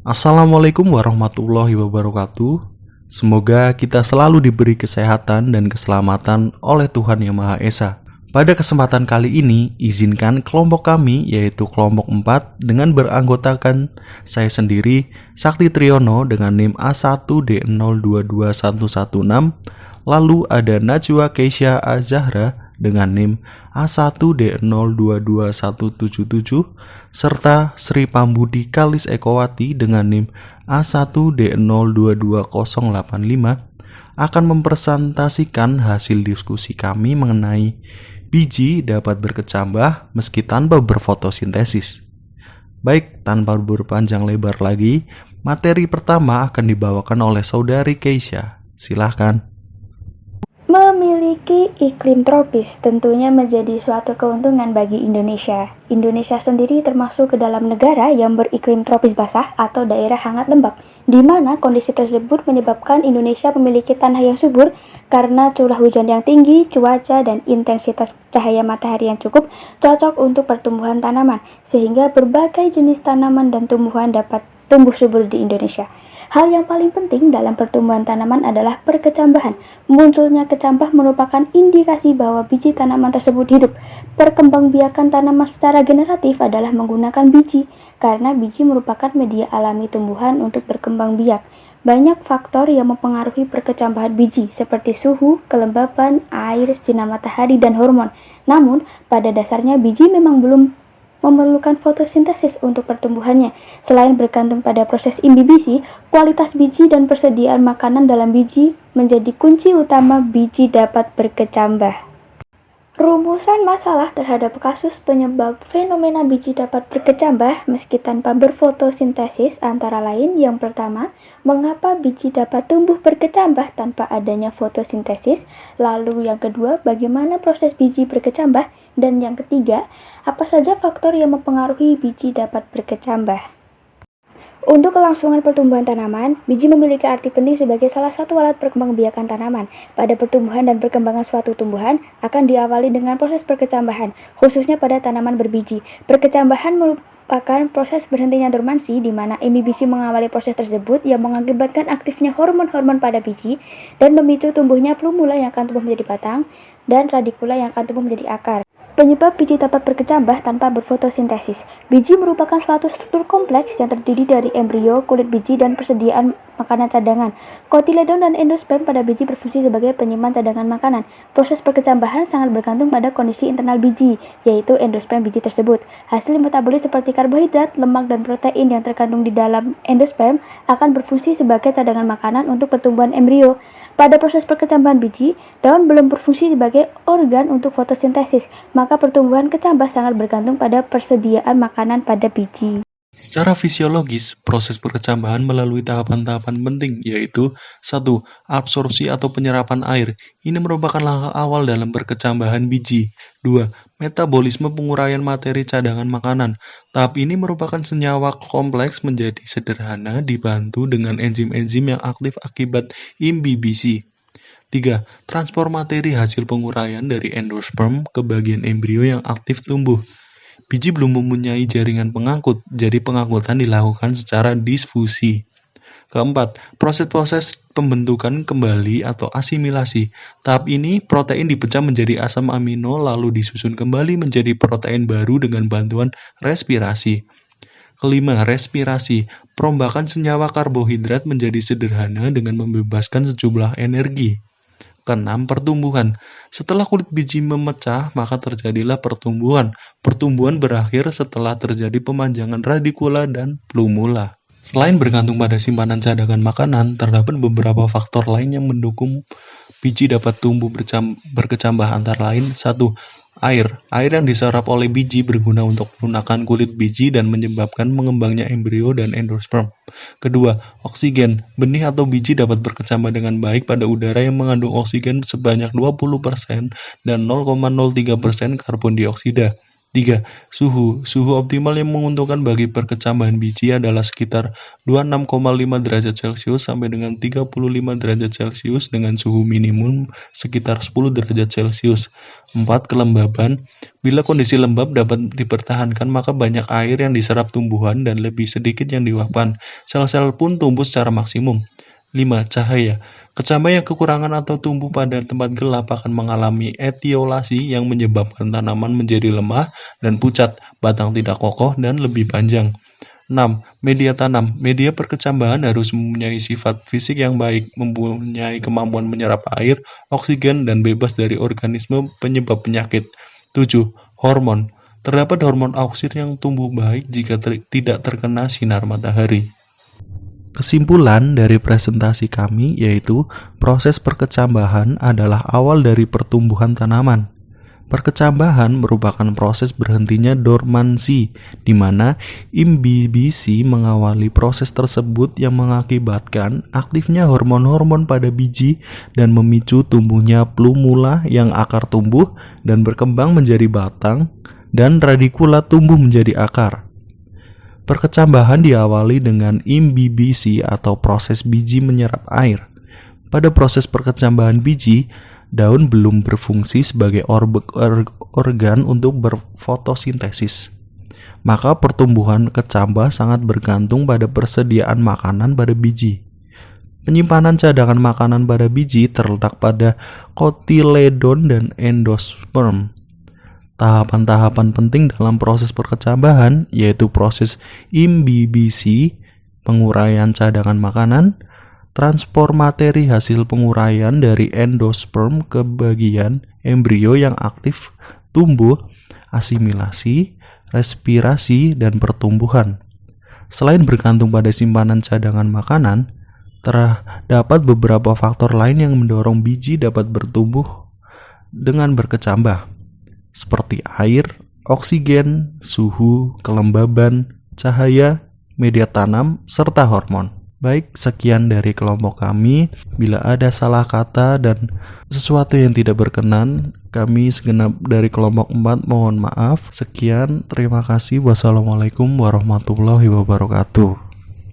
Assalamualaikum warahmatullahi wabarakatuh. Semoga kita selalu diberi kesehatan dan keselamatan oleh Tuhan Yang Maha Esa. Pada kesempatan kali ini, izinkan kelompok kami, yaitu kelompok 4, dengan beranggotakan saya sendiri, Sakti Triyono dengan NIM A1D022116, lalu ada Najwa Keisha Azahra dengan NIM A1D022177, serta Sri Pambudi Kalis Ekowati dengan NIM A1D022085 akan mempresentasikan hasil diskusi kami mengenai biji dapat berkecambah meski tanpa berfotosintesis. Baik, tanpa berpanjang lebar lagi, materi pertama akan dibawakan oleh Saudari Keisha. Silahkan. Memiliki iklim tropis tentunya menjadi suatu keuntungan bagi Indonesia. Indonesia sendiri termasuk ke dalam negara yang beriklim tropis basah atau daerah hangat lembab, di mana kondisi tersebut menyebabkan Indonesia memiliki tanah yang subur karena curah hujan yang tinggi, cuaca dan intensitas cahaya matahari yang cukup cocok untuk pertumbuhan tanaman, sehingga berbagai jenis tanaman dan tumbuhan dapat tumbuh subur di Indonesia. Hal yang paling penting dalam pertumbuhan tanaman adalah perkecambahan. Munculnya kecambah merupakan indikasi bahwa biji tanaman tersebut hidup. Perkembangbiakan tanaman secara generatif adalah menggunakan biji, karena biji merupakan media alami tumbuhan untuk berkembang biak. Banyak faktor yang mempengaruhi perkecambahan biji, seperti suhu, kelembapan, air, sinar matahari, dan hormon. Namun, pada dasarnya biji memang belum memerlukan fotosintesis untuk pertumbuhannya. Selain bergantung pada proses imbibisi, kualitas biji dan persediaan makanan dalam biji menjadi kunci utama biji dapat berkecambah. Rumusan masalah terhadap kasus penyebab fenomena biji dapat berkecambah meski tanpa berfotosintesis antara lain: yang pertama, mengapa biji dapat tumbuh berkecambah tanpa adanya fotosintesis? Lalu yang kedua, bagaimana proses biji berkecambah? Dan yang ketiga, apa saja faktor yang mempengaruhi biji dapat berkecambah? Untuk kelangsungan pertumbuhan tanaman, biji memiliki arti penting sebagai salah satu alat perkembangbiakan tanaman. Pada pertumbuhan dan perkembangan suatu tumbuhan akan diawali dengan proses perkecambahan, khususnya pada tanaman berbiji. Perkecambahan merupakan proses berhentinya dormansi, di mana imbibisi mengawali proses tersebut yang mengakibatkan aktifnya hormon-hormon pada biji dan memicu tumbuhnya plumula yang akan tumbuh menjadi batang dan radikula yang akan tumbuh menjadi akar. Penyebab biji dapat berkecambah tanpa berfotosintesis. Biji merupakan suatu struktur kompleks yang terdiri dari embrio, kulit biji, dan persediaan makanan cadangan. Kotiledon dan endosperm pada biji berfungsi sebagai penyimpan cadangan makanan. Proses perkecambahan sangat bergantung pada kondisi internal biji, yaitu endosperm biji tersebut. Hasil metabolis seperti karbohidrat, lemak, dan protein yang terkandung di dalam endosperm akan berfungsi sebagai cadangan makanan untuk pertumbuhan embrio. Pada proses perkecambahan biji, daun belum berfungsi sebagai organ untuk fotosintesis, maka pertumbuhan kecambah sangat bergantung pada persediaan makanan pada biji. Secara fisiologis, proses perkecambahan melalui tahapan-tahapan penting, yaitu 1. Absorpsi atau penyerapan air. Ini merupakan langkah awal dalam perkecambahan biji. 2. Metabolisme penguraian materi cadangan makanan. Tahap ini merupakan senyawa kompleks menjadi sederhana dibantu dengan enzim-enzim yang aktif akibat imbibisi. 3. Transport materi hasil penguraian dari endosperm ke bagian embrio yang aktif tumbuh. Biji belum mempunyai jaringan pengangkut, jadi pengangkutan dilakukan secara disfusi. Keempat, proses-proses pembentukan kembali atau asimilasi. Tahap ini, protein dipecah menjadi asam amino lalu disusun kembali menjadi protein baru dengan bantuan respirasi. Kelima, respirasi. Perombakan senyawa karbohidrat menjadi sederhana dengan membebaskan sejumlah energi. Keenam, pertumbuhan. Setelah kulit biji memecah, maka terjadilah pertumbuhan. Pertumbuhan berakhir setelah terjadi pemanjangan radikula dan plumula. Selain bergantung pada simpanan cadangan makanan, terdapat beberapa faktor lain yang mendukung biji dapat tumbuh berkecambah, antara lain 1. Air. Air yang diserap oleh biji berguna untuk melunakkan kulit biji dan menyebabkan mengembangnya embrio dan endosperm. Kedua, oksigen. Benih atau biji dapat berkecambah dengan baik pada udara yang mengandung oksigen sebanyak 20% dan 0,03% karbon dioksida. 3. Suhu optimal yang menguntungkan bagi perkecambahan biji adalah sekitar 26,5 derajat Celcius sampai dengan 35 derajat Celcius dengan suhu minimum sekitar 10 derajat Celcius. 4. Kelembaban. Bila kondisi lembab dapat dipertahankan, maka banyak air yang diserap tumbuhan dan lebih sedikit yang diuapkan. Sel-sel pun tumbuh secara maksimum. 5. Cahaya. Kecambah yang kekurangan atau tumbuh pada tempat gelap akan mengalami etiolasi yang menyebabkan tanaman menjadi lemah dan pucat, batang tidak kokoh, dan lebih panjang. 6. Media tanam. Media perkecambahan harus mempunyai sifat fisik yang baik, mempunyai kemampuan menyerap air, oksigen, dan bebas dari organisme penyebab penyakit. 7. Hormon. Terdapat hormon auxir yang tumbuh baik jika tidak terkena sinar matahari. Kesimpulan dari presentasi kami yaitu proses perkecambahan adalah awal dari pertumbuhan tanaman. Perkecambahan merupakan proses berhentinya dormansi, di mana imbibisi mengawali proses tersebut yang mengakibatkan aktifnya hormon-hormon pada biji dan memicu tumbuhnya plumula yang akar tumbuh dan berkembang menjadi batang dan radikula tumbuh menjadi akar. Perkecambahan diawali dengan imbibisi atau proses biji menyerap air. Pada proses perkecambahan biji, daun belum berfungsi sebagai organ untuk berfotosintesis. Maka pertumbuhan kecambah sangat bergantung pada persediaan makanan pada biji. Penyimpanan cadangan makanan pada biji terletak pada kotiledon dan endosperm. Tahapan-tahapan penting dalam proses perkecambahan yaitu proses imbibisi, penguraian cadangan makanan, transport materi hasil penguraian dari endosperm ke bagian embrio yang aktif, tumbuh, asimilasi, respirasi, dan pertumbuhan. Selain bergantung pada simpanan cadangan makanan, terdapat beberapa faktor lain yang mendorong biji dapat bertumbuh dengan berkecambah, seperti air, oksigen, suhu, kelembaban, cahaya, media tanam, serta hormon. Baik, sekian dari kelompok kami. Bila ada salah kata dan sesuatu yang tidak berkenan, kami segenap dari kelompok 4 mohon maaf. Sekian, terima kasih. Wassalamualaikum warahmatullahi wabarakatuh.